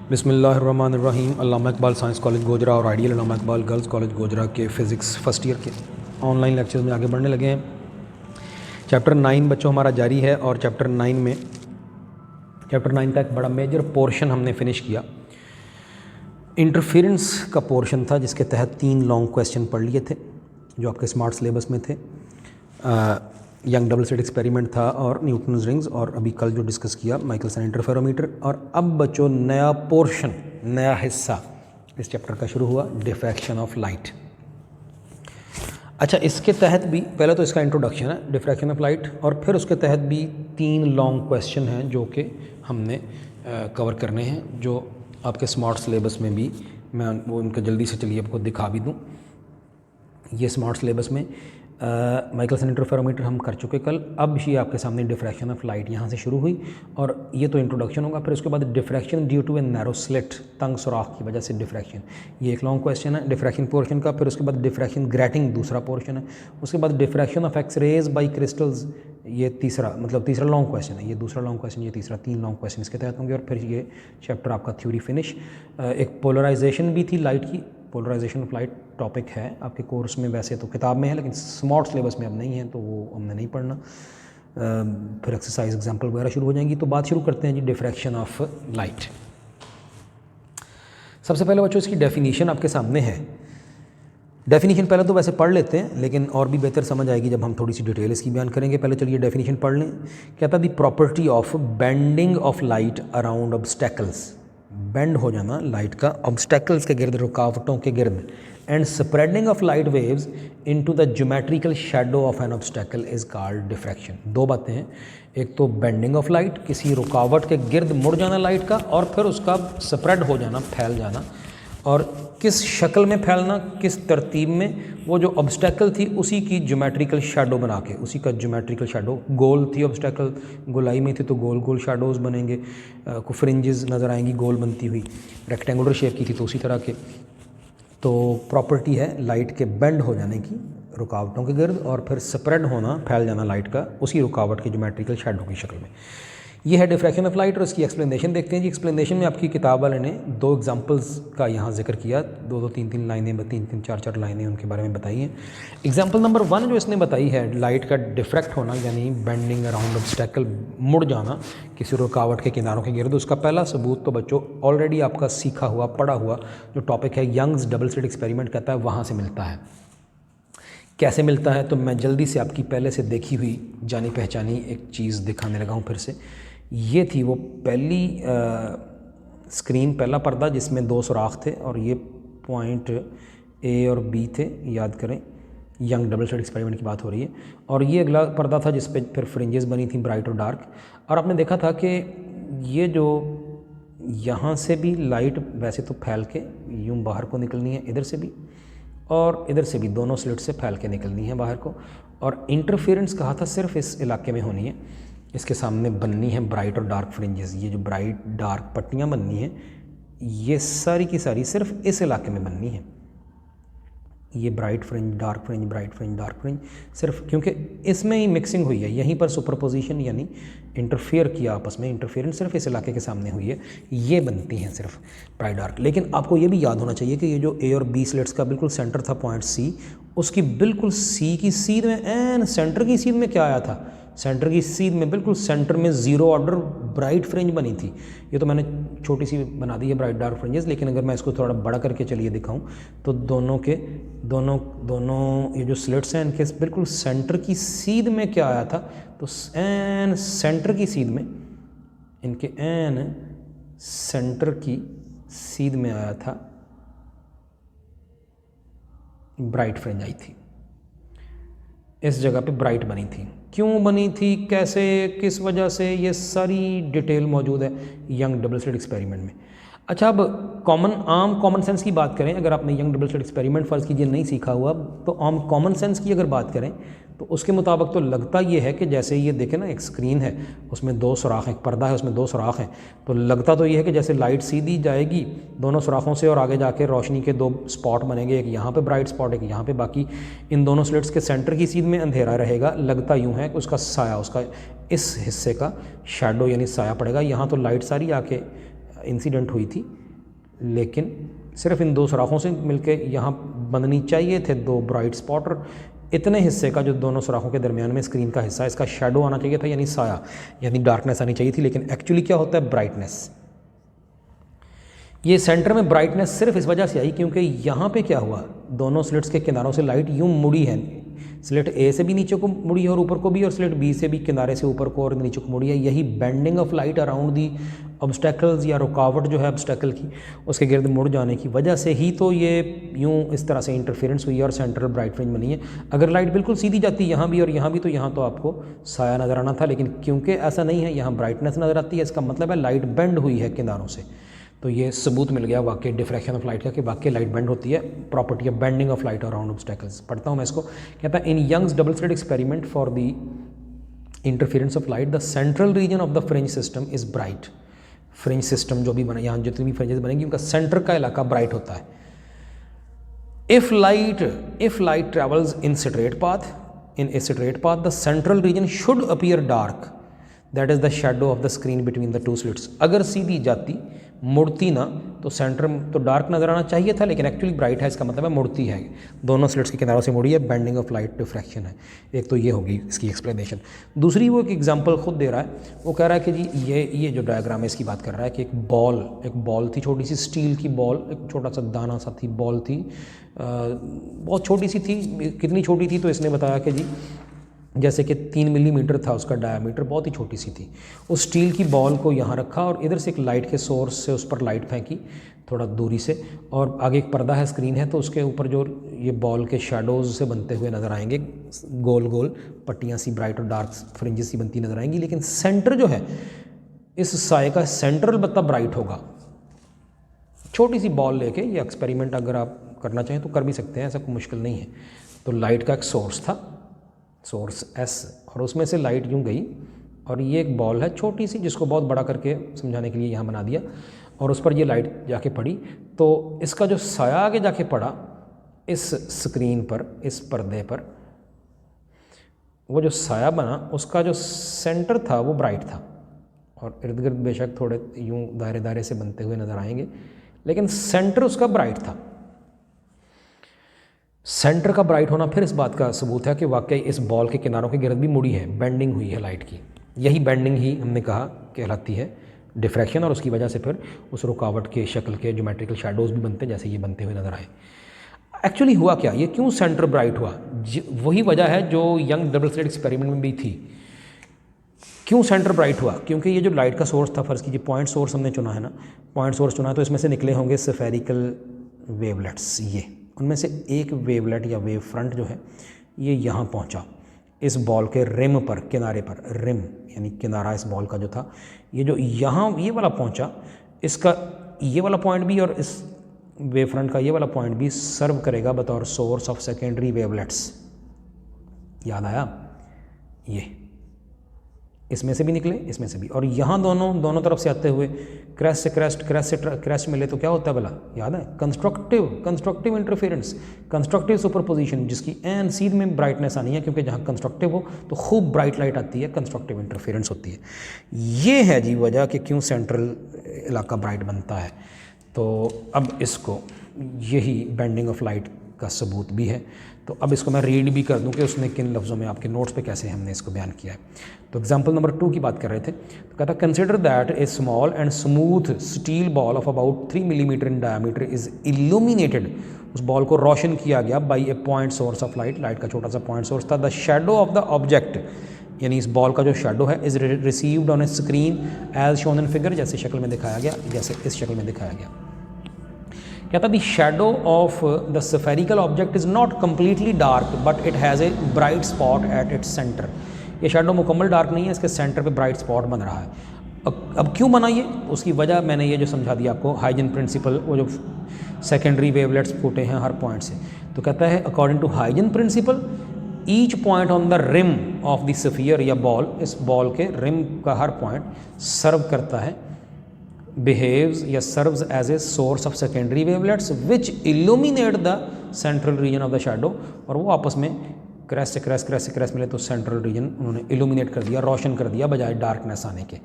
बिस्मिल्लाहिर्रहमानिर्रहीम। अल्लामा Iqbal science college Gojra और ideal अल्लामा Iqbal girls college Gojra के फ़िज़िक्स फ़र्स्ट ईयर के ऑनलाइन लेक्चर्स में आगे बढ़ने लगे हैं। चैप्टर 9 बच्चों हमारा जारी है और चैप्टर 9 का एक बड़ा मेजर पोर्शन हमने फ़िनिश किया। इंटरफेरेंस का पोर्शन था जिसके तहत 3 लॉन्ग क्वेश्चन पढ़ लिए थे जो आपके स्मार्ट सिलेबस में थे। यंग डबल स्लिट एक्सपेरिमेंट था और न्यूटन्स रिंग्स, और अभी कल जो डिस्कस किया माइकलसन इंटरफेरोमीटर। और अब बच्चों नया पोर्शन, नया हिस्सा इस चैप्टर का शुरू हुआ, डिफ्रैक्शन ऑफ लाइट। अच्छा, इसके तहत भी पहले तो इसका इंट्रोडक्शन है डिफ्रैक्शन ऑफ लाइट, और फिर उसके तहत भी 3 लॉन्ग क्वेश्चन हैं जो कि हमने कवर करने हैं, जो आपके स्मार्ट सिलेबस में भी मैं वो उनका जल्दी से चलिए आपको दिखा भी दूँ। ये स्मार्ट सिलेबस में माइकलसन इंटरफेरोमीटर हम कर चुके कल। अब ये आपके सामने डिफ्रैक्शन ऑफ लाइट यहाँ से शुरू हुई, और ये तो इंट्रोडक्शन होगा। फिर उसके बाद diffraction due to a narrow slit, तंग सुराख की वजह से डिफ्रैक्शन, ये एक लॉन्ग क्वेश्चन है डिफ्रैक्शन पोर्शन का। फिर उसके बाद डिफ्रैक्शन ग्रेटिंग दूसरा पोर्शन है। उसके बाद diffraction of X rays by crystals, ये तीसरा लॉन्ग क्वेश्चन है। ये दूसरा लॉन्ग क्वेश्चन, ये तीसरा, 3 लॉन्ग क्वेश्चन इसके तहत होंगे। और फिर ये चैप्टर आपका थ्योरी फिनिश। एक पोलराइजेशन भी थी लाइट की, पोलराइजेशन ऑफ लाइट टॉपिक है आपके कोर्स में, वैसे तो किताब में है लेकिन स्मार्ट सिलेबस में अब नहीं है, तो वो हमने नहीं पढ़ना। फिर एक्सरसाइज एग्जांपल वगैरह शुरू हो जाएंगी। तो बात शुरू करते हैं जी डिफ्रैक्शन ऑफ लाइट। सबसे पहले बच्चों इसकी डेफिनेशन आपके सामने है। डेफिनेशन पहले तो वैसे पढ़ लेते हैं, लेकिन और भी बेहतर समझ आएगी जब हम थोड़ी सी डिटेल इसकी बयान करेंगे। पहले चलिए डेफिनेशन पढ़ लें। कहता है the property of bending of light around obstacles, bend हो जाना लाइट का ऑब्स्टेकल्स के गिर्द, रुकावटों के गिर्द, and spreading of light waves into the geometrical shadow of N obstacle is called diffraction. 2 बातें हैं, एक तो बेंडिंग ऑफ लाइट, किसी रुकावट के गिर्द मुड़ जाना लाइट का, और फिर उसका स्प्रेड हो जाना, फैल जाना। और किस शक्ल में फैलना, किस तरतीब में, वो जो ऑब्स्टेकल थी उसी की ज्योमेट्रिकल शैडो बना के, उसी का ज्योमेट्रिकल शैडो, गोल थी ऑब्स्टेकल, गोलाई में थी तो गोल गोल शैडोज बनेंगे, को फ्रिंजेस नज़र आएंगी गोल बनती हुई, रेक्टेंगुलर शेप की थी तो उसी तरह के। तो प्रॉपर्टी है लाइट के बेंड हो जाने की रुकावटों के गिर्द, और फिर स्प्रेड होना, फैल जाना लाइट का उसी रुकावट की ज्योमेट्रिकल शैडो की शक्ल में। ये है डिफ्रैक्शन ऑफ लाइट। और इसकी एक्सप्लेनेशन देखते हैं जी। एक्सप्लेनेशन में आपकी किताब वाले ने 2 एग्जांपल्स का यहाँ जिक्र किया, 2-2, 3-3 लाइनें, 3-3, 4-4 लाइनें उनके बारे में बताई हैं। एग्जांपल नंबर 1 जो इसने बताई है, लाइट का डिफ्रैक्ट होना यानी बेंडिंग अराउंड ऑब्स्टेकल, मुड़ जाना किसी रुकावट के किनारों के गिर्द। उसका पहला सबूत तो बच्चों ऑलरेडी आपका सीखा हुआ, पढ़ा हुआ जो टॉपिक है यंग्स डबल स्लिट एक्सपेरिमेंट कहता है, वहाँ से मिलता है। कैसे मिलता है तो मैं जल्दी से आपकी पहले से देखी हुई जानी पहचानी एक चीज़ दिखाने लगा हूँ फिर से। ये थी वो पहली स्क्रीन, पहला पर्दा जिसमें 2 सुराख थे, और ये पॉइंट ए और बी थे, याद करें यंग डबल स्लिट एक्सपेरिमेंट की बात हो रही है। और ये अगला पर्दा था जिस पे फिर फ्रिंजेस बनी थी ब्राइट और डार्क। और आपने देखा था कि ये जो यहाँ से भी लाइट वैसे तो फैल के यूँ बाहर को निकलनी है, इधर से भी और इधर से भी, दोनों स्लिट से फैल के निकलनी है बाहर को। और इंटरफेरेंस कहा था सिर्फ इस इलाके में होनी है, इसके सामने बननी है ब्राइट और डार्क फ्रिंजेस। ये जो ब्राइट डार्क पट्टियाँ बननी हैं, ये सारी की सारी सिर्फ इस इलाके में बननी है। ये bright fringe, dark fringe, bright fringe, dark fringe, सिर्फ क्योंकि इसमें ही मिक्सिंग हुई है, यहीं पर सुपरपोजिशन यानी इंटरफेयर किया आपस में, इंटरफेरेंस सिर्फ इस इलाके के सामने हुई है, ये बनती हैं सिर्फ ब्राइट डार्क। लेकिन आपको ये भी याद होना चाहिए कि ये जो ए और बी स्लिट्स का बिल्कुल सेंटर था पॉइंट सी, उसकी बिल्कुल सी की सीध में, एन सेंटर की सीध में क्या आया था, सेंटर की सीध में बिल्कुल सेंटर में 0 ऑर्डर ब्राइट फ्रिंज बनी थी। ये तो मैंने छोटी सी बना दी है ब्राइट डार्क फ्रिंजेस, लेकिन अगर मैं इसको थोड़ा बड़ा करके चलिए दिखाऊं तो दोनों ये जो स्लिट्स हैं इनके बिल्कुल सेंटर की सीध में क्या आया था, तो एन सेंटर की सीध में, इनके एन सेंटर की सीध में आया था ब्राइट फ्रिंज आई थी। इस जगह पे ब्राइट बनी थी। क्यों बनी थी, कैसे, किस वजह से, ये सारी डिटेल मौजूद है यंग डबल स्लिट एक्सपेरिमेंट में। अच्छा, अब आम कॉमन सेंस की बात करें, अगर आपने यंग डबल स्लिट एक्सपेरिमेंट फ़र्ज़ कीजिए नहीं सीखा हुआ, तो आम कॉमन सेंस की अगर बात करें तो उसके मुताबिक तो लगता ये है कि जैसे ये देखें ना, एक स्क्रीन है उसमें 2 सुराख हैं, एक पर्दा है उसमें 2 सुराख हैं, तो लगता तो ये है कि जैसे लाइट सीधी जाएगी दोनों सुराखों से और आगे जाके रोशनी के 2 स्पॉट बनेंगे, एक यहाँ पे ब्राइट स्पॉट, एक यहाँ पे, बाकी इन दोनों स्लिट्स के सेंटर की सीध में अंधेरा रहेगा। लगता यूँ है कि उसका साया, उसका इस हिस्से का शैडो यानी साया पड़ेगा। यहाँ तो लाइट सारी आके इंसिडेंट हुई थी, लेकिन सिर्फ इन 2 सुराखों से मिलके यहाँ बननी चाहिए थे 2 ब्राइट स्पॉट, और इतने हिस्से का जो दोनों सुराखों के दरमियान में स्क्रीन का हिस्सा, इसका शेडो आना चाहिए था, यानी साया, यानी डार्कनेस आनी चाहिए थी। लेकिन एक्चुअली क्या होता है, ब्राइटनेस। ये सेंटर में ब्राइटनेस सिर्फ इस वजह से आई क्योंकि यहाँ पे क्या हुआ, दोनों स्लिट्स के किनारों से लाइट यूँ मुड़ी है, स्लिट ए से भी नीचे को मुड़ी है और ऊपर को भी, और स्लिट बी से भी किनारे से ऊपर को और नीचे को मुड़ी है। यही bending of light around the obstacles, या रुकावट जो है ऑब्स्टेकल की, उसके गिर्द मुड़ जाने की वजह से ही तो ये यूँ इस तरह से इंटरफेरेंस हुई है और सेंट्रल ब्राइट फ्रिंज बनी है। अगर लाइट बिल्कुल सीधी जाती यहाँ भी और यहाँ भी, तो यहाँ तो आपको साया नज़र आना था, लेकिन क्योंकि ऐसा नहीं है, यहाँ ब्राइटनेस नज़र आती है, इसका मतलब है लाइट बेंड हुई है किनारों से। तो ये सबूत मिल गया वाकई डिफ्रैक्शन ऑफ लाइट का, कि वाकई लाइट बेंड होती है, property of bending of light around obstacles. पढ़ता हूँ मैं इसको, कहता है in Young's double slit experiment for the interference of light the central region of the fringe system is bright. Fringe system जो भी बने, यहाँ जितनी भी फ्रिंजेस बनेंगी उनका सेंटर का इलाका ब्राइट होता है। If light travels in straight path, in a straight path the central reason should appear dark, that is the shadow of the screen between the 2 slits. अगर सीधी जाती, मुड़ती ना, तो सेंटर तो डार्क नज़र आना चाहिए था, लेकिन एक्चुअली ब्राइट है, इसका मतलब है मुड़ती है, दोनों स्लिट्स के किनारों से मुड़ी है, बेंडिंग ऑफ लाइट डिफ्रैक्शन है। एक तो ये होगी इसकी एक्सप्लेनेशन। दूसरी वो एक एग्जांपल खुद दे रहा है, वो कह रहा है कि जी ये जो डायग्राम है इसकी बात कर रहा है कि एक बॉल थी, छोटी सी स्टील की बॉल, एक छोटा सा दाना सा थी, बॉल थी, बहुत छोटी सी थी। कितनी छोटी थी, तो इसने बताया कि जी जैसे कि 3 मिलीमीटर था उसका डायामीटर, बहुत ही छोटी सी थी। उस स्टील की बॉल को यहाँ रखा और इधर से एक लाइट के सोर्स से उस पर लाइट फेंकी थोड़ा दूरी से, और आगे एक पर्दा है, स्क्रीन है, तो उसके ऊपर जो ये बॉल के शेडोज़ से बनते हुए नज़र आएंगे, गोल गोल पट्टियाँ सी ब्राइट और डार्क फ्रिंजेस सी बनती नज़र आएंगी। लेकिन सेंटर जो है इस साए का सेंटर अलबत्ता ब्राइट होगा। छोटी सी बॉल लेके ये एक्सपेरिमेंट अगर आप करना चाहें तो कर भी सकते हैं, ऐसा कोई मुश्किल नहीं है। तो लाइट का एक सोर्स था, सोर्स S, और उसमें से लाइट यूँ गई, और ये एक बॉल है छोटी सी, जिसको बहुत बड़ा करके समझाने के लिए यहाँ बना दिया, और उस पर ये लाइट जाके पड़ी। तो इसका जो साया आगे जाके पड़ा इस स्क्रीन पर, इस पर्दे पर, वो जो साया बना उसका जो सेंटर था वो ब्राइट था, और इर्द गिर्द बेशक थोड़े यूँ दायरे दायरे से बनते हुए नज़र आएंगे, लेकिन सेंटर उसका ब्राइट था। सेंटर का ब्राइट होना फिर इस बात का सबूत है कि वाकई इस बॉल के किनारों के गिर्द भी मुड़ी है, बेंडिंग हुई है लाइट की। यही बेंडिंग ही हमने कहा कहलाती है डिफ्रैक्शन, और उसकी वजह से फिर उस रुकावट के शक्ल के ज्योमेट्रिकल शेडोज़ भी बनते जैसे ये बनते हुए नज़र आए। एक्चुअली हुआ क्या, ये क्यों सेंटर ब्राइट हुआ, वही वजह है जो यंग डबल स्लिट एक्सपेरिमेंट में भी थी। क्यों सेंटर ब्राइट हुआ, क्योंकि ये जो लाइट का सोर्स था, फ़र्ज़ कीजिए पॉइंट सोर्स हमने चुना है ना, पॉइंट सोर्स चुना है, तो इसमें से निकले होंगे स्फेरिकल वेवलेट्स। ये उनमें से एक वेवलेट या वेव फ्रंट जो है ये यहाँ पहुँचा इस बॉल के रिम पर, किनारे पर, रिम यानी किनारा इस बॉल का जो था, ये जो यहाँ ये वाला पहुँचा, इसका ये वाला पॉइंट भी और इस वेव फ्रंट का ये वाला पॉइंट भी सर्व करेगा बतौर सोर्स ऑफ सेकेंडरी वेवलेट्स। याद आया, ये इसमें से भी निकले, इसमें से भी, और यहाँ दोनों तरफ से आते हुए क्रेस्ट से क्रेस्ट, क्रेस्ट से क्रेस्ट मिले तो क्या होता है भला, याद है, कंस्ट्रक्टिव इंटरफेरेंस, कंस्ट्रक्टिव सुपरपोजिशन, जिसकी एन सीध में ब्राइटनेस आनी है, क्योंकि जहाँ कंस्ट्रक्टिव हो तो खूब ब्राइट लाइट आती है, कंस्ट्रक्टिव इंटरफेरेंस होती है। ये है जी वजह कि क्यों सेंट्रल इलाका ब्राइट बनता है। तो अब इसको यही बेंडिंग ऑफ लाइट का सबूत भी है। तो अब इसको मैं रीड भी कर दूं कि उसने किन लफ्ज़ों में आपके नोट्स पे कैसे हमने इसको बयान किया है। तो एग्जांपल नंबर 2 की बात कर रहे थे, तो कहता consider that a small and smooth steel ball of about 3 millimetre in diameter is illuminated. उस बॉल को रोशन किया गया by a point source of light, light का छोटा सा पॉइंट सोर्स था। The shadow of the object, यानी इस बॉल का जो शेडो है, is received on a screen as shown in figure, जैसे शक्ल में दिखाया गया, जैसे इस शक्ल में दिखाया गया। कहता the shadow of the spherical object is not completely dark but it has a bright spot at its centre. ये शेडो मुकम्मल डार्क नहीं है, इसके सेंटर पे ब्राइट स्पॉट बन रहा है। अब क्यों बना ये, उसकी वजह मैंने ये जो समझा दिया आपको, हाइजन प्रिंसिपल, वो जो सेकेंडरी वेवलेट्स फूटे हैं हर पॉइंट से। तो कहता है according to Huygens principle each point on the rim of the sphere या बॉल, इस बॉल के रिम का हर पॉइंट सर्व करता है, behaves या serves as a source of secondary wavelets which illuminate the central region of the shadow, और वो आपस में क्रैश से क्रैश मिले तो सेंट्रल रीजन उन्होंने इल्यूमिनेट कर दिया, रोशन कर दिया बजाय डार्कनेस आने के।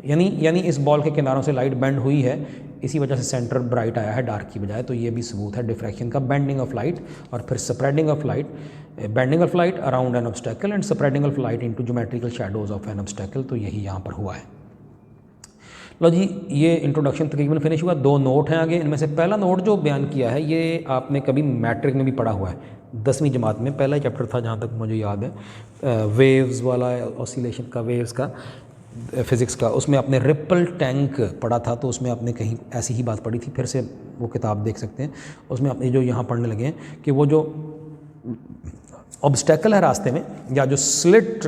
यानी इस बॉल के किनारों से लाइट बेंड हुई है, इसी वजह से सेंटर ब्राइट आया है डार्क की बजाय। तो ये भी सबूत है डिफ्रैक्शन का, बेंडिंग ऑफ लाइट और फिर spreading of light, bending of light around an obstacle and spreading of light into geometrical shadows of N obstacle. तो यही यहाँ पर हुआ है। लो जी, ये इंट्रोडक्शन तकरीबन फिनिश हुआ। 2 नोट हैं आगे। इनमें से पहला नोट जो बयान किया है ये आपने कभी मैट्रिक में भी पढ़ा हुआ है, 10वीं जमात में पहला ही चैप्टर था जहाँ तक मुझे याद है, वेव्स वाला, ऑसिलेशन का, वेव्स का, फिज़िक्स का। उसमें आपने रिपल टैंक पढ़ा था, तो उसमें आपने कहीं ऐसी ही बात पढ़ी थी। फिर से वो किताब देख सकते हैं, उसमें आपने जो यहाँ पढ़ने लगे हैं कि वो जो ऑब्स्टेकल है रास्ते में, या जो स्लिट,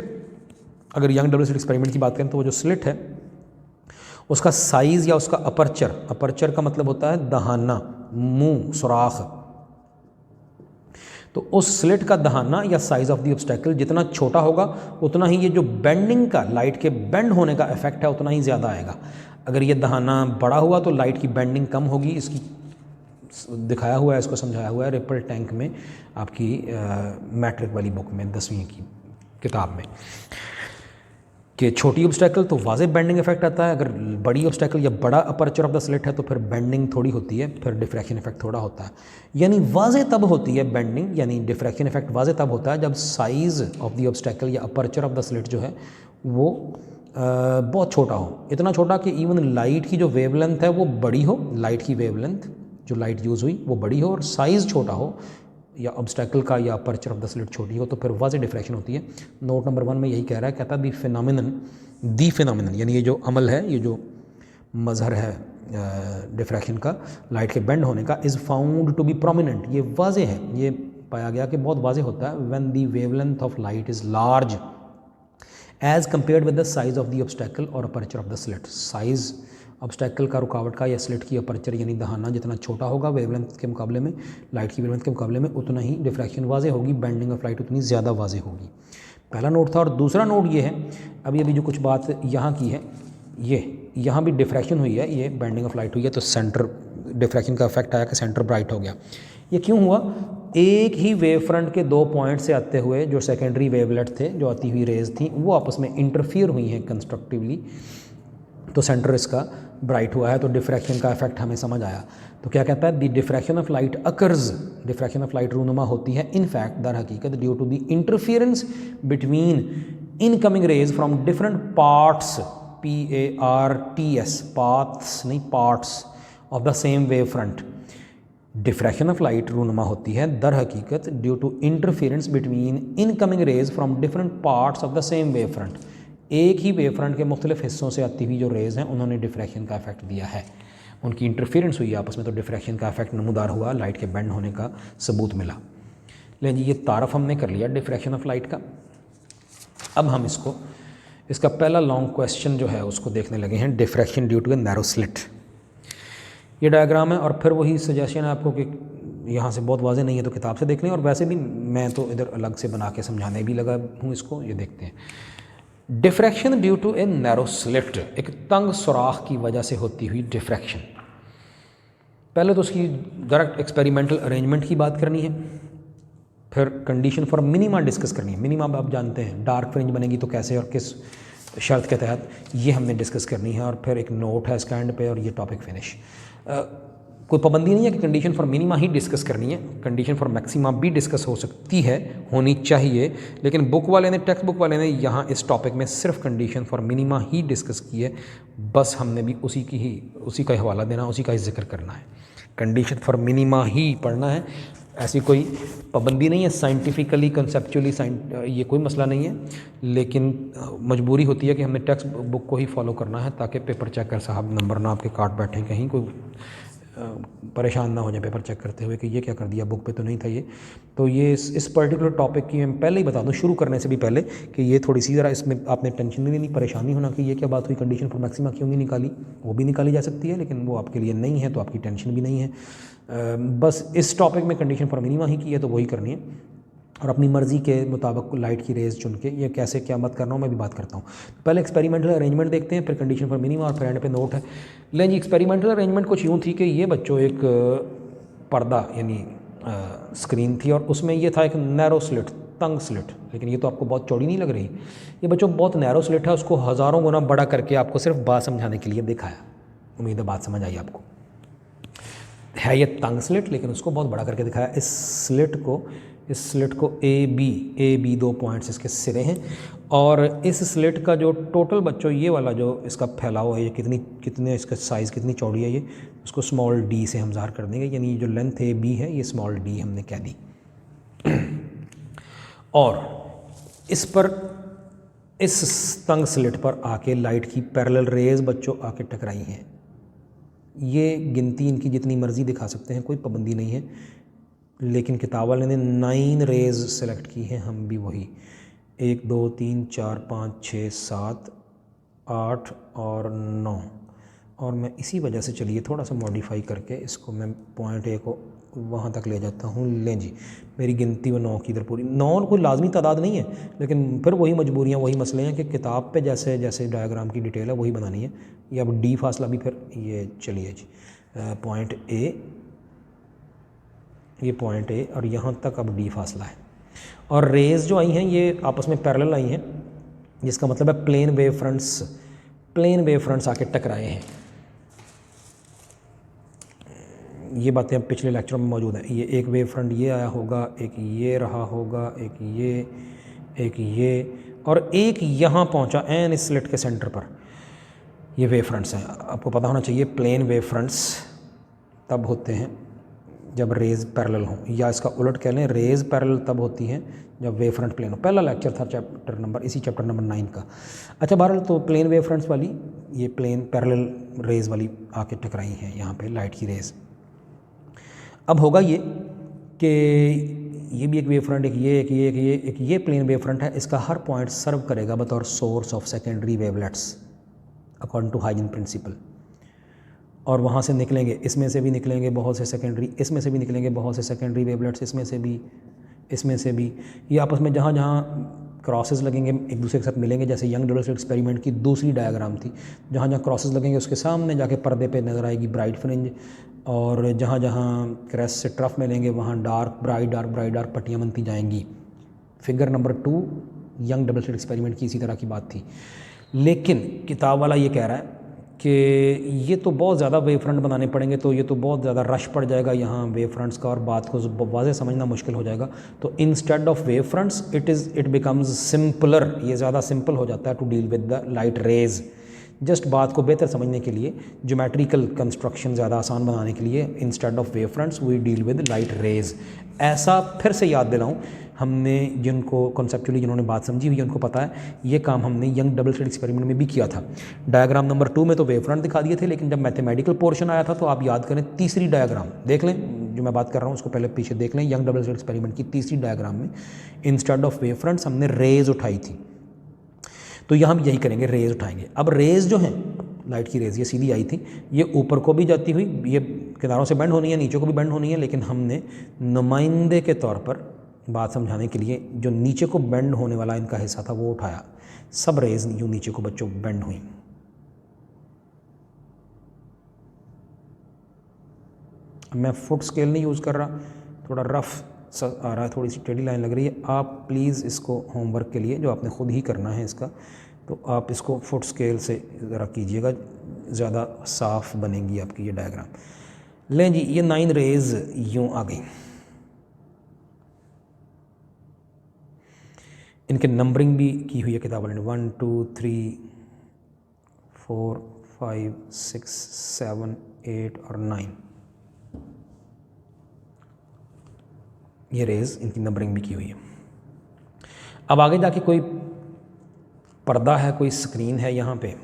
अगर यंग डबल स्लिट एक्सपेरिमेंट की बात करें तो वो जो स्लिट है उसका साइज़ या उसका अपर्चर का मतलब होता है दहाना, मुंह, सुराख। तो उस स्लिट का दहाना या साइज़ ऑफ द ऑब्स्टेकल जितना छोटा होगा उतना ही ये जो बेंडिंग का, लाइट के बेंड होने का इफेक्ट है उतना ही ज़्यादा आएगा। अगर ये दहाना बड़ा हुआ तो लाइट की बेंडिंग कम होगी। इसकी दिखाया हुआ है, इसको समझाया हुआ है रिपल टैंक में, आपकी मैट्रिक वाली बुक में, 10वीं की किताब में, कि छोटी ऑब्स्टेकल तो वाज़े बेंडिंग इफेक्ट आता है, अगर बड़ी ऑब्स्टेकल या बड़ा अपर्चर ऑफ द स्लिट है तो फिर बेंडिंग थोड़ी होती है, फिर डिफ्रैक्शन इफेक्ट थोड़ा होता है। यानी वाज़े तब होती है बेंडिंग, यानी डिफ्रैक्शन इफेक्ट वाज़े तब होता है जब साइज़ ऑफ द ऑब्स्टेकल या अपर्चर ऑफ द स्लिट जो है वो बहुत छोटा हो, इतना छोटा कि इवन लाइट की जो वेवलेंथ है वो बड़ी हो, लाइट की वेवलेंथ जो लाइट यूज़ हुई वो बड़ी हो और साइज़ छोटा हो, या ऑब्स्टेकल का या अपर्चर ऑफ द स्लिट छोटी हो, तो फिर वाज़े डिफ्रैक्शन होती है। नोट नंबर 1 में यही कह रहा है, कहता है दी फिनोमिनन यानी ये जो अमल है, ये जो मज़हर है डिफ्रैक्शन का, लाइट के बेंड होने का, is found to be prominent, ये वाज़े है, ये पाया गया कि बहुत वाज़े होता है, when the wavelength of light is large as compared with the size of the obstacle और aperture of the slit. Size obstacle का, रुकावट का, या स्लिट की अपर्चर यानी दहाना जितना छोटा होगा वेवलेंथ के मुकाबले में, लाइट की वेवलेंथ के मुकाबले में, उतना ही डिफ्रैक्शन वाज़े होगी, बेंडिंग ऑफ लाइट उतनी ज़्यादा वाज़े होगी। पहला नोट था। और दूसरा नोट ये है, अभी जो कुछ बात यहाँ की है, ये यहाँ भी डिफ्रैक्शन हुई है, ये बेंडिंग ऑफ लाइट हुई है, तो सेंटर डिफ्रैक्शन का इफेक्ट आया कि सेंटर ब्राइट हो गया। ये क्यों हुआ? एक ही वेव फ्रंट के 2 पॉइंट से आते हुए जो सेकेंडरी वेवलेट थे, जो आती हुई रेज थी, वो आपस में इंटरफियर हुई हैं कंस्ट्रक्टिवली, तो सेंटर इसका ब्राइट हुआ है, तो डिफ्रैक्शन का इफेक्ट हमें समझ आया। तो क्या कहता है, the diffraction of light occurs, diffraction of light रूनुमा होती है इन फैक्ट, दर हकीकत, due to the interference between incoming rays from different parts, PARTS, paths नहीं parts, of the same wave front. Diffraction of light रूनुमा होती है दर हकीकत due to interference between incoming rays from different parts of the same wave front. एक ही wave front के मुख्तलिफ हिस्सों से आती हुई जो रेज़ हैं उन्होंने डिफ्रैक्शन का इफेक्ट दिया है, उनकी इंटरफेरेंस हुई आपस में, तो डिफ्रैक्शन का इफेक्ट नमूदार हुआ, लाइट के बेंड होने का सबूत मिला। लेकिन ये तारफ़ हमने कर लिया डिफ्रैक्शन ऑफ लाइट का। अब हम इसका पहला लॉन्ग क्वेश्चन जो है उसको देखने लगे हैं, diffraction due to a narrow slit. ये डायग्राम है, और फिर वही सजेशन है आपको कि यहाँ से बहुत वाज़े नहीं है तो किताब से देख लें, और वैसे भी मैं तो इधर अलग से बना के समझाने भी लगा हूँ इसको। ये देखते हैं, diffraction due to a narrow slit, एक तंग सुराख की वजह से होती हुई डिफ्रैक्शन। पहले तो उसकी डायरेक्ट एक्सपेरिमेंटल अरेंजमेंट की बात करनी है, फिर कंडीशन फॉर मिनिमा डिस्कस करनी है। मिनिमा आप जानते हैं, डार्क फ्रिंज बनेगी तो कैसे और किस शर्त के तहत, ये हमने डिस्कस करनी है, और फिर एक नोट है इसका एंड पे, और ये टॉपिक फिनिश। कोई पाबंदी नहीं है कि condition for minima he discuss करनी है, कंडीशन फॉर मैक्सिमा भी डिस्कस हो सकती है, होनी चाहिए, लेकिन बुक वाले ने, टेक्स्ट बुक वाले ने यहाँ इस टॉपिक में सिर्फ condition for minima he discuss की है। बस हमने भी उसी का हवाला देना, उसी का ही जिक्र करना है, कंडीशन फॉर मिनिमा ही पढ़ना है। ऐसी कोई पाबंदी नहीं है, साइंटिफिकली कंसेप्चुअली ये कोई मसला नहीं है, लेकिन मजबूरी होती है कि हमने टेक्स्ट बुक को ही फॉलो करना है, ताकि पेपर चेकर साहब नंबर ना आपके काट बैठें, कहीं कोई परेशान ना हो जाए पेपर चेक करते हुए कि ये क्या कर दिया, बुक पे तो नहीं था ये। तो ये इस पर्टिकुलर टॉपिक की मैं पहले ही बता दूं, शुरू करने से भी पहले, कि ये थोड़ी सी ज़रा इसमें आपने टेंशन नहीं लेनी, परेशानी होना कि ये क्या बात हुई, कंडीशन फॉर मैक्सिमा क्यों नहीं निकाली। वो भी निकाली जा सकती है, लेकिन वो आपके लिए नहीं है, तो आपकी टेंशन भी नहीं है। बस इस टॉपिक में कंडीशन फॉर मिनिमा ही की है, तो वही करनी है, और अपनी मर्ज़ी के मुताबिक लाइट की रेज़ चुन के ये कैसे क्या मत करना हो मैं भी बात करता हूँ। पहले एक्सपेरिमेंटल अरेंजमेंट देखते हैं, फिर कंडीशन फॉर मिनिमा, और फिर एंड पे नोट है। लेकिन जी एक्सपेरिमेंटल अरेंजमेंट कुछ यूँ थी कि ये बच्चों एक पर्दा यानी स्क्रीन थी, और उसमें ये था एक नैरो स्लिट तंग स्लिट, लेकिन ये तो आपको बहुत चौड़ी नहीं लग रही। ये बच्चों बहुत नैरो स्लिट है, उसको हज़ारों गुना बड़ा करके आपको सिर्फ बात समझाने के लिए दिखाया। उम्मीद है बात समझ आई आपको। है ये तंग स्लिट, लेकिन उसको बहुत बड़ा करके दिखाया। इस स्लिट को ए बी 2 पॉइंट्स इसके सिरे हैं, और इस स्लिट का जो टोटल बच्चों ये वाला जो इसका फैलाव है, ये कितने इसका साइज़ कितनी चौड़ी है, ये उसको स्मॉल डी से हम ज़ाहिर कर देंगे, यानी जो लेंथ ए बी है ये स्मॉल डी हमने कह दी। और इस पर इस तंग स्लिट पर आके लाइट की पैरेलल रेज बच्चों आके टकराई हैं। ये गिनती इनकी जितनी मर्ज़ी दिखा सकते हैं, कोई पाबंदी नहीं है, लेकिन किताब वाले ने 9 रेज़ सेलेक्ट की हैं, हम भी वही 1 2 3 4 5 6 7 8 और 9, और मैं इसी वजह से चलिए थोड़ा सा मॉडिफाई करके इसको मैं पॉइंट ए को वहाँ तक ले जाता हूँ। लें जी, मेरी गिनती वो 9 की इधर पूरी 9 कोई लाजमी तादाद नहीं है, लेकिन फिर वही मजबूरियाँ वही मसले हैं कि किताब पे जैसे जैसे डायग्राम की डिटेल है वही बनानी है। ये अब डी फासला भी फिर ये चलिए जी पॉइंट ए और यहाँ तक अब डी फासला है। और रेज़ जो आई हैं ये आपस में पैरेलल आई हैं, जिसका मतलब है प्लेन वेव फ्रंट्स आके टकराए हैं। ये बातें अब पिछले लेक्चर में मौजूद हैं। ये एक वेव फ्रंट ये आया होगा, एक ये रहा होगा, एक ये और एक यहाँ पहुँचा एन इस स्लिट के सेंटर पर। ये वेव फ्रंट्स हैं। आपको पता होना चाहिए प्लेन वेव फ्रंट्स तब होते हैं जब रेज़ पैरेलल हों, या इसका उलट कह लें रेज़ पैरेलल तब होती हैं जब वेव फ्रंट प्लेन हो। पहला लेक्चर था चैप्टर नंबर 9 का। अच्छा बहरहाल, तो प्लेन वेव फ्रंट्स वाली ये प्लेन पैरेलल रेज़ वाली आके टकराई हैं यहाँ पे लाइट की रेज़। अब होगा ये कि ये भी एक वेव फ्रंट, एक ये प्लेन वेव फ्रंट है, इसका हर पॉइंट सर्व करेगा बतौर source of secondary wavelets according to Huygens principle, और वहाँ से निकलेंगे, इसमें से भी निकलेंगे बहुत से सेकेंडरी, इसमें से भी निकलेंगे बहुत से सेकेंडरी वेवलेट्स, इसमें से भी ये आपस में जहाँ जहाँ क्रॉसेस लगेंगे एक दूसरे के साथ मिलेंगे। जैसे यंग डबल स्लिट एक्सपेरिमेंट की दूसरी डायग्राम थी, जहाँ जहाँ क्रॉसेस लगेंगे उसके सामने जाके पर्दे पे नज़र आएगी ब्राइट फ्रिंज, और जहाँ जहाँ क्रेस्ट से ट्रफ मिलेंगे वहाँ ब्राइट पट्टियाँ बनती जाएंगी। Figure number 2 young double slit experiment की इसी तरह की बात थी। लेकिन किताब वाला ये कह रहा है कि ये तो बहुत ज़्यादा वेव फ्रंट बनाने पड़ेंगे, तो ये तो बहुत ज़्यादा रश पड़ जाएगा यहाँ वेव फ्रंट्स का, और बात को वाज़े समझना मुश्किल हो जाएगा। तो instead of wave fronts it becomes simpler, ये ज़्यादा सिंपल हो जाता है to deal with the light rays. Just बात को बेहतर समझने के लिए, ज्योमेट्रिकल कंस्ट्रक्शन ज़्यादा आसान बनाने के लिए, instead of wave fronts we deal with light rays. ऐसा फिर से याद दिलाऊँ, हमने जिनको कॉन्सेप्चुअली जिन्होंने बात समझी हुई है उनको पता है ये काम हमने यंग डबल स्लिट एक्सपेरिमेंट में भी किया था। डायग्राम नंबर 2 में तो वेव फ्रंट दिखा दिए थे, लेकिन जब मैथमेटिकल पोर्शन आया था तो आप याद करें तीसरी डायग्राम देख लें, जो मैं बात कर रहा हूँ उसको पहले पीछे देख लें। यंग डबल स्लिट एक्सपेरिमेंट की तीसरी डायग्राम में इंस्टेड ऑफ वेव फ्रंट्स हमने रेज उठाई थी, तो यहाँ भी यही करेंगे, रेज उठाएंगे। अब रेज जो हैं लाइट की रेज ये सीधी आई थी, ये ऊपर को भी जाती हुई, ये किनारों से बेंड होनी है, नीचे को भी बेंड होनी है, लेकिन हमने नुमाइंदे के तौर पर बात समझाने के लिए जो नीचे को बेंड होने वाला इनका हिस्सा था वो उठाया। सब रेज यूँ नीचे को बच्चों बेंड हुई। मैं फुट स्केल नहीं यूज़ कर रहा, थोड़ा रफ आ रहा है, थोड़ी सी टेढ़ी लाइन लग रही है। आप प्लीज़ इसको होमवर्क के लिए जो आपने ख़ुद ही करना है इसका, तो आप इसको फुट स्केल से ज़रा कीजिएगा, ज़्यादा साफ बनेगी आपकी ये डायग्राम। लें जी, ये 9 रेज यूँ आ गई। इनके नंबरिंग भी की हुई है किताब वाले ने, 1 2 3 4 5 6 7 8 और 9। ये रेज इनकी नंबरिंग भी की हुई है। अब आगे जाके कोई पर्दा है, कोई स्क्रीन है यहाँ पे,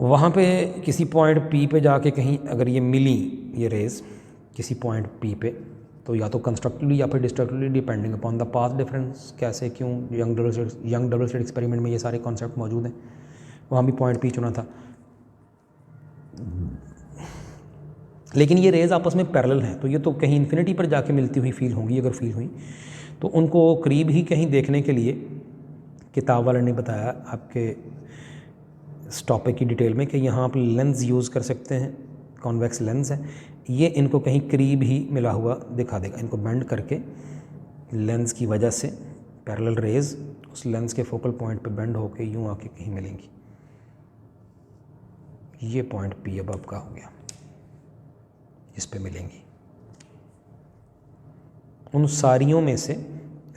वहाँ पे किसी पॉइंट P पे जाके कहीं अगर ये मिली ये रेज किसी पॉइंट P पे, तो या तो कंस्ट्रक्टिवली या फिर destructively depending upon the path difference. कैसे, क्यों, यंग डबल स्लिट एक्सपेरिमेंट में ये सारे कॉन्सेप्ट मौजूद हैं। वहाँ भी पॉइंट P चुना था, लेकिन ये रेज़ आपस में पैरेलल हैं, तो ये तो कहीं इन्फिनिटी पर जाके मिलती हुई फील होंगी। अगर फील हुई तो उनको करीब ही कहीं देखने के लिए किताब वाले ने बताया आपके इस टॉपिक की डिटेल में कि यहाँ आप लेंस यूज़ कर सकते हैं, कॉन्वेक्स लेंस है ये, इनको कहीं करीब ही मिला हुआ दिखा देगा। इनको बेंड करके लेंस की वजह से पैरेलल रेज उस लेंस के फोकल पॉइंट पे बेंड होके यूं आके कहीं मिलेंगी। ये पॉइंट पी अब का हो गया, इस पे मिलेंगी। उन सारियों में से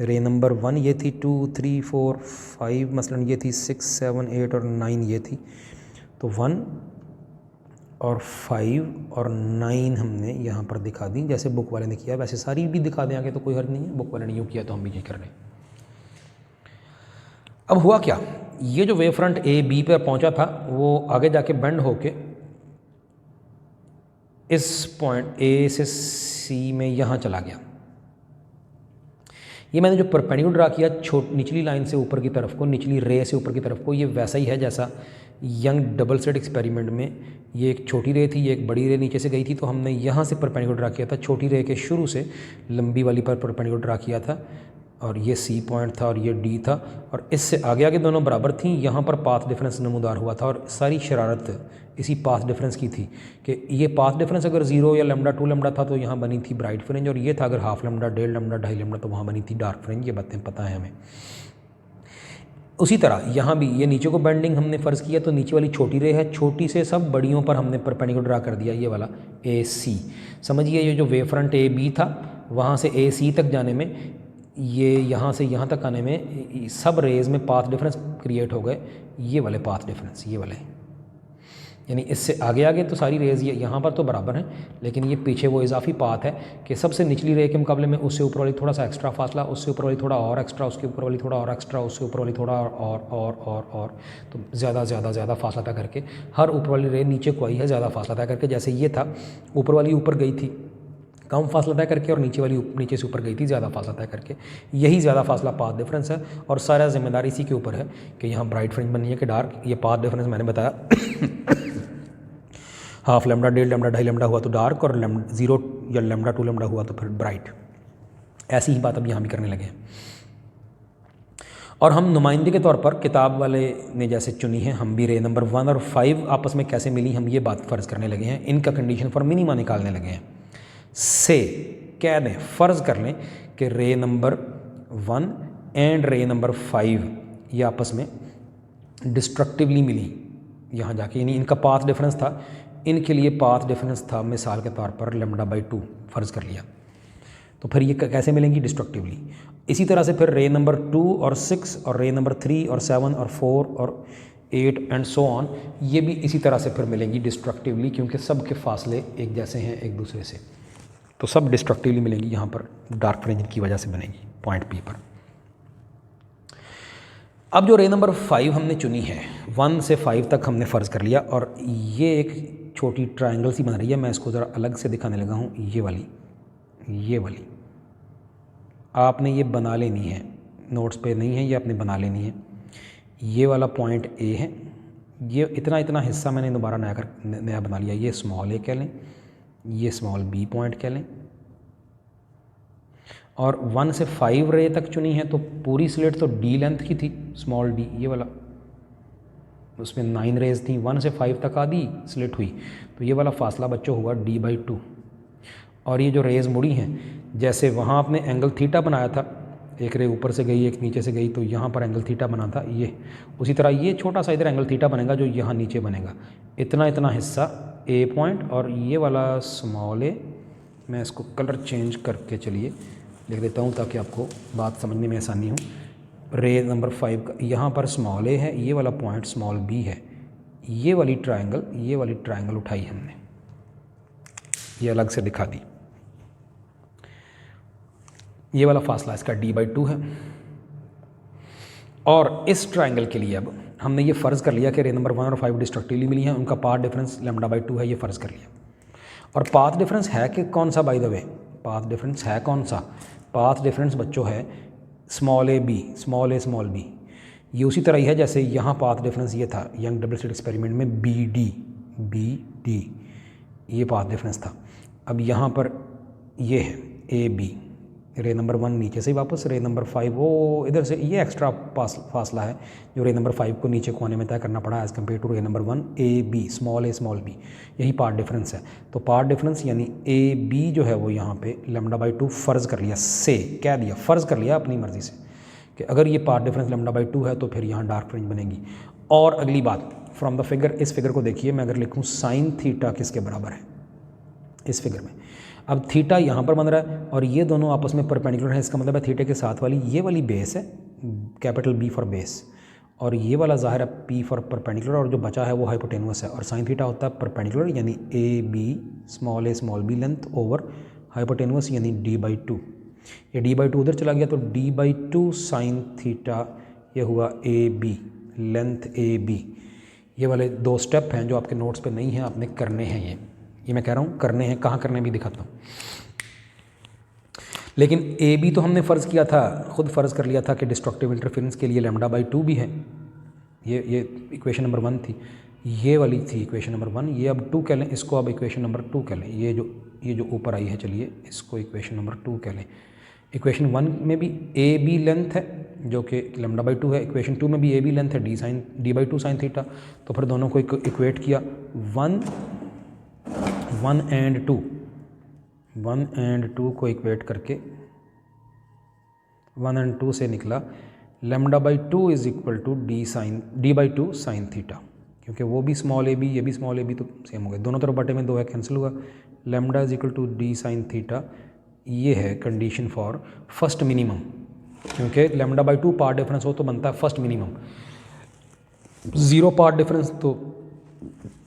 रे नंबर 1 ये थी, 2 3 4 5 मसलन ये थी, 6 7 8 और 9 ये थी। तो 1 और 5 और 9 हमने यहाँ पर दिखा दी जैसे बुक वाले ने किया। वैसे सारी भी दिखा दें आगे तो कोई हर्ज नहीं है, बुक वाले ने यूँ किया तो हम भी यही कर रहे हैं। अब हुआ क्या, ये जो वेव फ्रंट ए बी पर पहुँचा था वो आगे जाके बेंड होके इस पॉइंट ए से सी में यहाँ चला गया। ये मैंने जो परपेंडिकुलर ड्रा किया निचली लाइन से ऊपर की तरफ को, निचली रे से ऊपर की तरफ को, ये वैसा ही है जैसा यंग डबल स्लिट एक्सपेरिमेंट में ये एक छोटी रे थी, ये एक बड़ी रे नीचे से गई थी। तो हमने यहाँ से परपेंडिकुलर ड्रा किया था, छोटी रे के शुरू से लंबी वाली पर परपेंडिकुलर ड्रा किया था, और ये सी पॉइंट था और ये डी था, और इससे आगे आगे दोनों बराबर थी। यहाँ पर पाथ डिफरेंस नमूदार हुआ था और सारी शरारत इसी पाथ डिफरेंस की थी कि ये पाथ डिफरेंस अगर 0 या लैम्डा 2 लैम्डा था तो यहाँ बनी थी ब्राइट फ्रिंज, और ये था अगर हाफ लैम्डा, 1.5 लैम्डा, 2.5 लैम्डा तो वहाँ बनी थी डार्क फ्रिंज। ये बातें पता है हमें। उसी तरह यहाँ भी ये नीचे को बेंडिंग हमने फ़र्ज़ किया तो नीचे वाली छोटी रे है, छोटी से सब बड़ियों पर हमने परपेंडिकुलर ड्रा कर दिया, ये वाला ए सी। समझिए ये जो वेव फ्रंट ए बी था वहाँ से ए सी तक जाने में, ये यहाँ से यहाँ तक आने में सब रेज़ में पाथ डिफरेंस क्रिएट हो गए, ये वाले पाथ डिफरेंस, ये वाले, यानी इससे आगे आगे तो सारी रेज़ ये यहाँ पर तो बराबर हैं, लेकिन ये पीछे वो इजाफी पाथ है कि सबसे निचली रे के मुकाबले में उससे ऊपर वाली थोड़ा सा एक्स्ट्रा फासला, उससे ऊपर वाली थोड़ा और एक्स्ट्रा, उसके ऊपर वाली थोड़ा और एक्स्ट्रा, उससे ऊपर वाली थोड़ा और तो ज़्यादा फासला तय करके हर ऊपर वाली रे नीचे को आई है ज़्यादा फासला तय करके। जैसे ये था, ऊपर वाली ऊपर गई थी कम फासला तय करके और नीचे वाली नीचे से ऊपर गई थी ज़्यादा फासला तय करके। यही ज़्यादा फासला पाथ डिफरेंस है और सारा जिम्मेदारी इसी के ऊपर है कि यहाँ ब्राइट फ्रिंज बननी है कि डार्क। ये पाथ डिफरेंस मैंने बताया हाफ लैम्डा, 1.5 लैम्डा, 2.5 लैम्डा हुआ तो डार्क, और 0 या लैम्डा 2 लैम्डा हुआ तो फिर ब्राइट। ऐसी ही बात अब यहाँ भी करने लगे हैं। और हम नुमाइंदे के तौर पर किताब वाले ने जैसे चुनी है, हम भी रे नंबर 1 और 5 आपस में कैसे मिली हम ये बात फ़र्ज़ करने लगे हैं। इनका कंडीशन फॉर मिनिमा निकालने लगे हैं। से कह दें, फ़र्ज़ कर लें कि रे नंबर 1 एंड रे नंबर 5 ये आपस में डिस्ट्रक्टिवली मिली यहाँ जाके, यानी इनका पाथ डिफरेंस था, इनके लिए पाथ डिफरेंस था मिसाल के तौर पर λ/2 फ़र्ज़ कर लिया। तो फिर ये कैसे मिलेंगी? डिस्ट्रक्टिवली। इसी तरह से फिर रे नंबर 2 और 6 और रे नंबर 3 और 7 और 4 और 8 एंड सो ऑन, ये भी इसी तरह से फिर मिलेंगी डिस्ट्रक्टिवली, क्योंकि सब के फासले एक जैसे हैं एक दूसरे से, तो सब डिस्ट्रक्टिवली मिलेंगी। यहाँ पर डार्क फ्रिंज की वजह से बनेगी पॉइंट पी पर। अब जो रे नंबर 5 हमने चुनी है, 1 से 5 तक हमने फ़र्ज़ कर लिया, और ये एक छोटी ट्रायंगल सी बन रही है। मैं इसको ज़रा अलग से दिखाने लगा हूँ। ये वाली आपने ये बना लेनी है, नोट्स पे नहीं है, ये आपने बना लेनी है। ये वाला पॉइंट ए है, ये इतना हिस्सा मैंने दोबारा नया बना लिया। ये स्मॉल ए कह लें, ये स्मॉल बी पॉइंट कह लें। और 1 से 5 रे तक चुनी है, तो पूरी स्लिट तो डी लेंथ की थी, स्मॉल डी, ये वाला, उसमें 9 रेज थी, 1 से 5 तक आधी स्लिट हुई, तो ये वाला फासला बच्चों हुआ d/2। और ये जो रेज मुड़ी हैं, जैसे वहाँ आपने एंगल थीटा बनाया था, एक रे ऊपर से गई एक नीचे से गई, तो यहाँ पर एंगल थीटा बना था ये, उसी तरह ये छोटा सा इधर एंगल थीटा बनेगा जो यहाँ नीचे बनेगा। इतना हिस्सा ए पॉइंट, और ये वाला स्मॉल ए, मैं इसको कलर चेंज करके चलिए लिख देता हूँ ताकि आपको बात समझने में आसानी हो। रे नंबर 5 का यहाँ पर स्मॉल ए है, ये वाला पॉइंट स्मॉल बी है, ये वाली ट्रायंगल उठाई हमने, ये अलग से दिखा दी। ये वाला फासला इसका d/2 है। और इस ट्रायंगल के लिए अब हमने ये फ़र्ज़ कर लिया कि रे नंबर 1 और 5 डिस्ट्रक्टिवली मिली हैं, उनका पाथ डिफरेंस λ/2 है, ये फ़र्ज़ कर लिया। और पाथ डिफरेंस है कि कौन सा, by the way path difference है कौन सा? पाथ डिफरेंस बच्चों है small A B, small a small b. ये उसी तरह ही है जैसे यहाँ पाथ डिफरेंस ये था यंग डबल स्लिट एक्सपेरिमेंट में बी डी, ये पाथ डिफरेंस था। अब यहाँ पर ये है ए बी, रे नंबर 1 नीचे से ही वापस, रे नंबर 5 वो इधर से, ये एक्स्ट्रा फासला है जो रे नंबर 5 को नीचे को आने में तय करना पड़ा as compare to ray number 1 a B, small b, यही पार्ट डिफरेंस है। तो पार्ट डिफरेंस यानी ए बी जो है वो यहाँ पे λ/2 फ़र्ज़ कर लिया, से कह दिया, फ़र्ज़ कर लिया अपनी मर्ज़ी से कि अगर ये पार्ट डिफरेंस λ/2 है तो फिर यहाँ डार्क फ्रिंज बनेगी। और अगली बात, फ्रॉम द फिगर, इस फिगर को देखिए, मैं अगर लिखूँ साइन थीटा किसके बराबर है इस फिगर में, अब थीटा यहाँ पर बन रहा है और ये दोनों आपस में परपेंडिकुलर है, इसका मतलब है थीटा के साथ वाली ये वाली बेस है कैपिटल बी फॉर बेस, और ये वाला ज़ाहिर है पी फॉर परपेंडिकुलर, और जो बचा है वो हाइपोटेनुअस है। और साइन थीटा होता है परपेंडिकुलर यानी A B small B length over hypotenuse यानी d/2, ये d/2 उधर चला गया तो d/2 साइन थीटा, ये हुआ a b length a B. ये वाले 2 स्टेप हैं जो आपके नोट्स पे नहीं हैं, आपने करने हैं। ये मैं कह रहा हूँ करने हैं, कहाँ करने भी दिखाता हूँ। लेकिन ए बी तो हमने फ़र्ज़ किया था, खुद फ़र्ज़ कर लिया था कि डिस्ट्रक्टिव इंटरफेरेंस के लिए λ/2 भी है। ये इक्वेशन नंबर 1 थी, ये वाली थी इक्वेशन नंबर 1, ये अब 2 कह लें इसको, अब इक्वेशन नंबर 2 कह लें। ये जो ऊपर आई है, चलिए इसको इक्वेशन नंबर 2 कह लें। इक्वेशन 1 में भी ए बी लेंथ है जो कि λ/2 है, इक्वेशन 2 में भी ए बी लेंथ है d/2 साइन थीटा। तो फिर दोनों को इक्वेट किया, 1 एंड 2 को इक्वेट करके 1 एंड 2 से निकला λ/2 is equal to d/2 sine theta, क्योंकि वो भी स्मॉल ए बी, ये भी स्मॉल ए बी, तो सेम हो गए, दोनों तरफ बटे में 2 है, कैंसिल हुआ, lambda is equal to d sine theta. ये है कंडीशन फॉर फर्स्ट मिनिमम, क्योंकि λ/2 पार्ट डिफरेंस हो तो बनता है फर्स्ट मिनिमम, 0 पार्ट डिफरेंस तो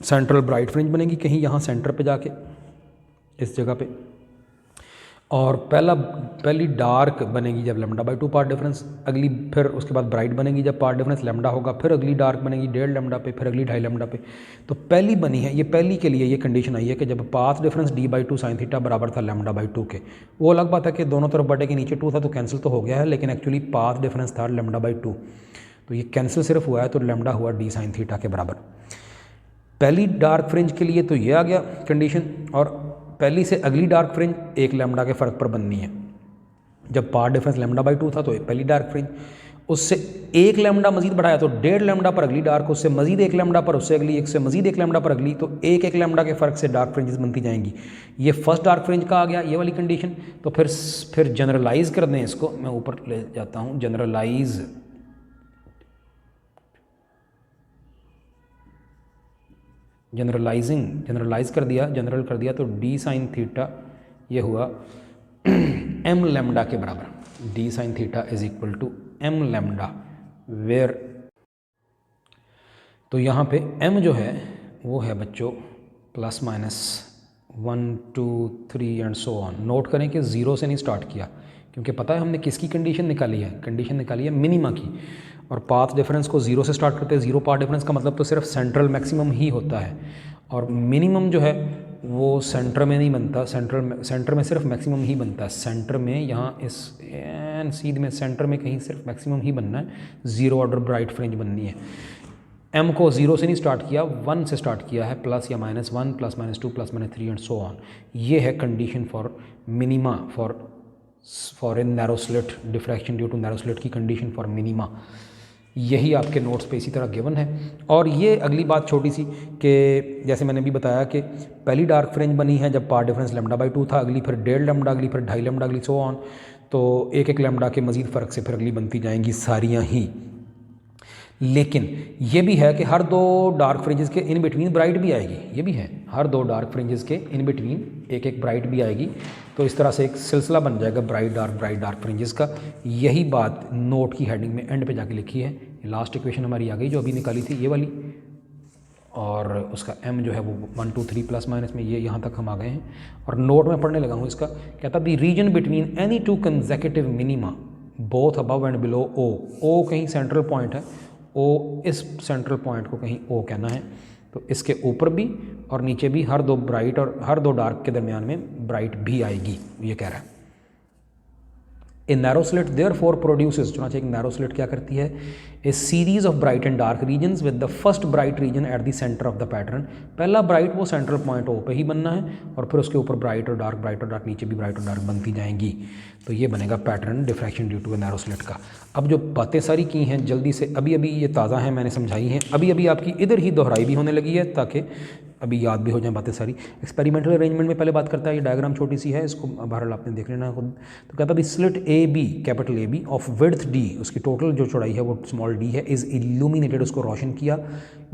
सेंट्रल ब्राइट फ्रिंज बनेगी कहीं यहाँ सेंटर पे जाके इस जगह पे, और पहली डार्क बनेगी जब λ/2 पार्ट डिफरेंस, अगली फिर उसके बाद ब्राइट बनेगी जब पार्ट डिफरेंस लैम्डा होगा, फिर अगली डार्क बनेगी 1.5 लैम्डा पे, फिर अगली 2.5 लैम्डा पे। तो पहली बनी है, ये पहली के लिए ये कंडीशन आई है कि जब path difference d/2 sine theta बराबर था λ/2 के। वो अलग बात है कि दोनों तरफ बटे के नीचे 2 था तो कैंसिल तो हो गया है, लेकिन एक्चुअली पाथ डिफरेंस था λ/2, तो ये कैंसिल सिर्फ हुआ है, तो लैम्डा हुआ d साइन थीटा के बराबर। पहली डार्क फ्रिंज के लिए तो ये आ गया कंडीशन, और पहली से अगली डार्क फ्रिंज 1 लैम्डा के फ़र्क पर बननी है। जब पार्ट डिफरेंस λ/2 था तो पहली डार्क फ्रिंज, उससे 1 लैम्डा मजीद बढ़ाया तो 1.5 लैम्डा पर अगली डार्क, उससे मजीद 1 लैम्डा पर, उससे अगली, एक से मजीद 1 लैम्डा पर अगली, तो 1 लैम्डा के फ़र्क से डार्क फ्रिंजेस बनती जाएंगी। ये फर्स्ट डार्क फ्रिंज का आ गया ये वाली कंडीशन। तो फिर जनरलाइज कर दें इसको, मैं ऊपर ले जाता हूँ, जनरलाइज कर दिया, जनरल कर दिया, तो d साइन थीटा ये हुआ m लैम्डा के बराबर, d sine theta is equal to m lambda, where, तो यहाँ पे m जो है वो है बच्चों ±1 2 3 एंड सो ऑन। नोट करें कि 0 से नहीं स्टार्ट किया, क्योंकि पता है हमने किसकी कंडीशन निकाली है, कंडीशन निकाली है मिनिमा की, और पाथ डिफरेंस को 0 से स्टार्ट करते हैं। 0 पाथ डिफरेंस का मतलब तो सिर्फ सेंट्रल मैक्सिमम ही होता है, और मिनिमम जो है वो सेंटर में नहीं बनता, सेंटर में सिर्फ मैक्सिमम ही बनता है। सेंटर में यहाँ इस सीध में सेंटर में कहीं सिर्फ मैक्सिमम ही बनना है, 0 ऑर्डर ब्राइट फ्रिंज बननी है। m को 0 से नहीं स्टार्ट किया, 1 से स्टार्ट किया है, +या -1 +-2 +-3 एंड सो ऑन। ये है condition for minima for in narrow slit diffraction due to narrow slit की कंडीशन फॉर मिनिमा। यही आपके नोट्स पे इसी तरह गिवन है। और ये अगली बात छोटी सी कि जैसे मैंने भी बताया कि पहली डार्क फ्रिंज बनी है जब पार्ट डिफरेंस λ/2 था, अगली फिर 1.5 लैम्डा, अगली फिर 2.5 लैम्डा, अगली सो ऑन, तो 1 लैम्डा के मज़ीद फ़र्क से फिर अगली बनती जाएंगी सारियाँ ही। लेकिन ये भी है कि हर 2 डार्क फ्रिंजेस के इन बिटवीन ब्राइट भी आएगी, ये भी है, हर 2 डार्क फ्रिंजेस के इन बिटवीन एक ब्राइट भी आएगी। तो इस तरह से एक सिलसिला बन जाएगा ब्राइट डार्क फ्रिंजेस का। यही बात नोट की हेडिंग में एंड पे जाके लिखी है। लास्ट इक्वेशन हमारी आ गई जो अभी निकाली थी, ये वाली, और उसका m जो है वो 1 2 3 ± में, ये यहाँ तक हम आ गए हैं। और नोट में पढ़ने लगा हूँ इसका, कहता the region between any 2 consecutive minima both above and below O कहीं सेंट्रल पॉइंट है, ओ इस सेंट्रल पॉइंट को कहीं ओ कहना है, तो इसके ऊपर भी और नीचे भी हर 2 ब्राइट और हर 2 डार्क के दरमियान में ब्राइट भी आएगी, ये कह रहा है। A narrow slit therefore produces, चुनाचे एक नैरो स्लिट क्या करती है, a series of bright and dark regions with the first bright region at the centre of the pattern. पहला ब्राइट वो सेंट्रल पॉइंट ओ पे ही बनना है और फिर उसके ऊपर ब्राइट और डार्क नीचे भी ब्राइट और डार्क बनती जाएंगी, तो ये बनेगा pattern diffraction due to a narrow slit का। अब जो बातें सारी की हैं जल्दी से, अभी अभी ये ताज़ा हैं, मैंने समझाई हैं, अभी अभी आपकी इधर ही दोहराई भी होने लगी है ताकि अभी याद भी हो जाए बातें सारी। एक्सपेरिमेंटल अरेंजमेंट में पहले बात करता है, ये डायग्राम छोटी सी है, इसको बहरहाल आपने देख लेना खुद। तो कहता है slit A B, capital A B of width D, उसकी टोटल जो चौड़ाई है वो स्मॉल डी है, इज़ इल्यूमिनेटेड, उसको रोशन किया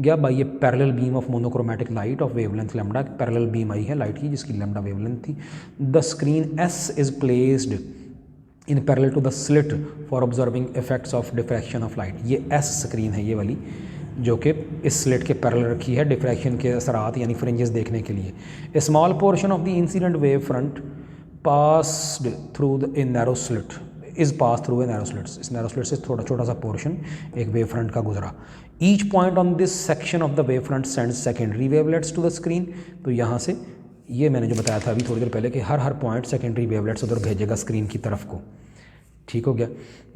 गया by a parallel beam of monochromatic light of wavelength lambda. Parallel beam आई है लाइट की जिसकी लैम्डा वेवलेंथ थी। The screen S is placed in parallel to the slit for observing effects of diffraction of light. ये S screen है ये वाली, जो कि इस स्लिट के पैरेलल रखी है डिफ्रैक्शन के असरात यानी फ्रिंजेस देखने के लिए। A small portion of the incident wave front passed through the a narrow slit is pass through a narrow slits. इस नैरो स्लिट से थोड़ा छोटा सा पोर्शन एक वेव फ्रंट का गुजरा। Each point on this section of the wave front sends secondary wavelets to the screen. तो यहाँ से ये मैंने जो बताया था अभी थोड़ी देर पहले कि हर पॉइंट सेकेंडरी वेवलेट्स उधर भेजेगा स्क्रीन की तरफ को, ठीक हो गया।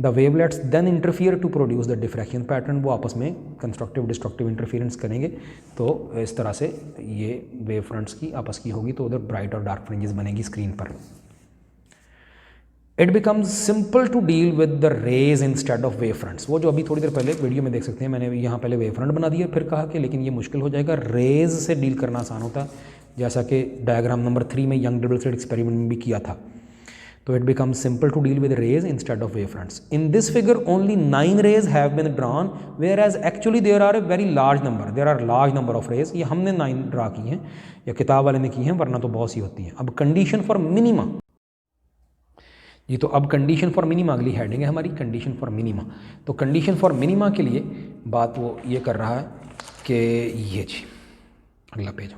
The wavelets then interfere to produce the diffraction pattern, वो आपस में कंस्ट्रक्टिव डिस्ट्रक्टिव इंटरफियरेंस करेंगे, तो इस तरह से ये वेव फ्रंट्स की आपस की होगी, तो उधर ब्राइट और डार्क फ्रिंजेस बनेगी स्क्रीन पर। It becomes simple to deal with the rays instead of wave fronts. वो जो अभी थोड़ी देर पहले वीडियो में देख सकते हैं, मैंने यहाँ पहले वेव फ्रंट बना दिया फिर कहा कि लेकिन ये मुश्किल हो जाएगा, रेज से डील करना आसान होता है, जैसा कि डायग्राम नंबर 3 में यंग डबल स्लिट एक्सपेरिमेंट में भी किया था। तो it becomes simple to deal with rays instead of wave fronts. In this figure only 9 rays have been drawn, whereas actually there are a very large number, there are large number of rays. ये हमने 9 draw की हैं या किताब वाले ने की हैं, वरना तो बहुत सी होती हैं। अब कंडीशन फॉर मिनिमा जी, तो अब कंडीशन फॉर मिनिमा अगली हेडिंग है हमारी, कंडीशन फॉर मिनिमा। तो कंडीशन फॉर मिनिमा के लिए बात वो ये कर रहा है कि ये जी अगला page,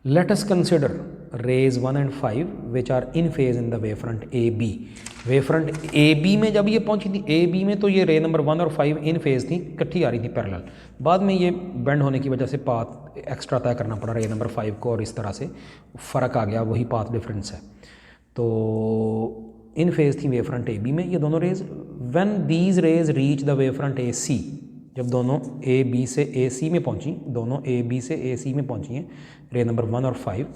let us consider rays 1 and 5 which are in phase in the wave front A b. Wave front A B में जब ये पहुंची थी ए बी में, तो ये रे नंबर 1 और 5 इन फेज थी, इकट्ठी आ रही थी पैरेलल। बाद में ये बेंड होने की वजह से पाथ एक्स्ट्रा तय करना पड़ा रे नंबर 5 को, और इस तरह से फ़र्क आ गया, वही पाथ डिफरेंस है। तो इन फेज थी वेव फ्रंट ए बी में ये दोनों rays. When these rays reach the wave front A C, जब दोनों ए बी से ए सी में पहुंची, दोनों ए बी से ए सी में पहुंची हैं रे नंबर 1 और 5,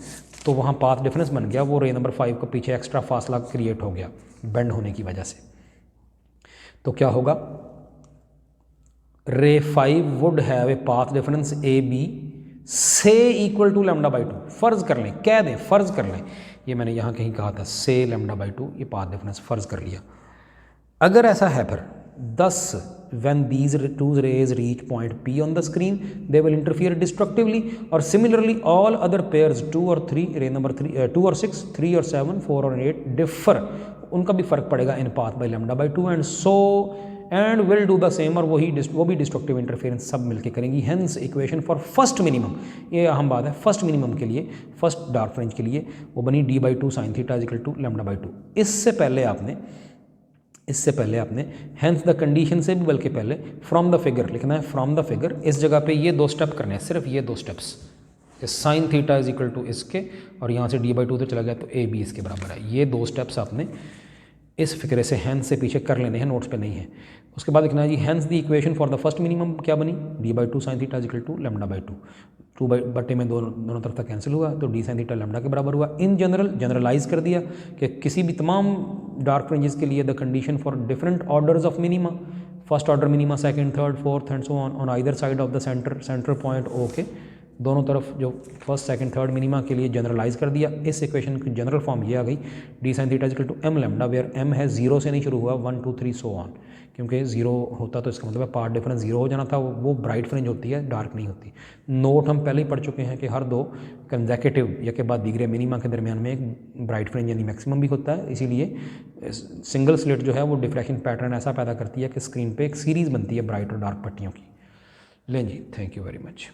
तो वहाँ पाथ डिफरेंस बन गया, वो रे नंबर 5 को पीछे एक्स्ट्रा फासला क्रिएट हो गया बेंड होने की वजह से। तो क्या होगा, ray 5 would have a path difference a b से इक्वल टू λ/2। फ़र्ज़ कर लें, कह दें, फ़र्ज़ कर लें, ये मैंने यहाँ कहीं कहा था से λ/2, ये पाथ डिफरेंस फ़र्ज़ कर लिया। अगर ऐसा है फिर thus when these two rays reach point P on the screen they will interfere destructively, or similarly all other pairs 2 or 3 ray number 3 2 or 6 3 or 7 4 or 8 differ, उनका भी फ़र्क पड़ेगा in path by λ/2 and so and will do the same, और वो भी destructive interference सब मिलके करेंगी। Hence equation for first minimum, ये अहम बात है, फर्स्ट मिनिमम के लिए, फर्स्ट डार्क फ्रिंज के लिए वो बनी d/2 sin θ इक्वल टू λ/2। इससे पहले आपने हेंस द कंडीशन से भी बल्कि पहले फ्रॉम द फिगर लिखना है, फ्रॉम द फिगर। इस जगह पे ये 2 स्टेप करने हैं, सिर्फ ये 2 steps, sine theta is equal to इसके, और यहाँ से d/2 तो चला गया तो ए बी इसके बराबर है। ये 2 स्टेप्स आपने इस फिक्रे से हेंस से पीछे कर लेने हैं, नोट्स पे नहीं है। उसके बाद लिखना है जी hence the equation for the first minimum क्या बनी, d/2 sin θ इक्वल टू λ/2। 2/2 में दोनों तरफ तक कैंसिल हुआ तो d sin θ λ के बराबर हुआ। इन जनरलाइज कर दिया कि किसी भी तमाम डार्क फ्रिंजेस के लिए the condition for different orders of minima, first order minima, second, third, fourth and so on either side of the centre point O के दोनों तरफ जो फर्स्ट सेकंड थर्ड मिनिमा के लिए जनरलाइज कर दिया। इस इक्वेशन की जनरल फॉर्म ये आ गई, d sin θ equal to m lambda, where m है 0 से नहीं शुरू हुआ, 1 2 3 सो ऑन, क्योंकि 0 होता तो इसका मतलब है पार्ट डिफरेंस 0 हो जाना था, वो ब्राइट फ्रिंज होती है, डार्क नहीं होती। नोट हम पहले ही पढ़ चुके हैं कि हर 2 कंसेक्यूटिव या के बाद दीगरे मिनिमा के दरमियान में एक ब्राइट फ्रिंज यानी मैक्सिमम भी होता है। इसीलिए सिंगल स्लिट जो है वो डिफ्रैक्शन पैटर्न ऐसा पैदा करती है कि स्क्रीन पर एक सीरीज़ बनती है ब्राइट और डार्क पट्टियों की। लें जी, थैंक यू वेरी मच।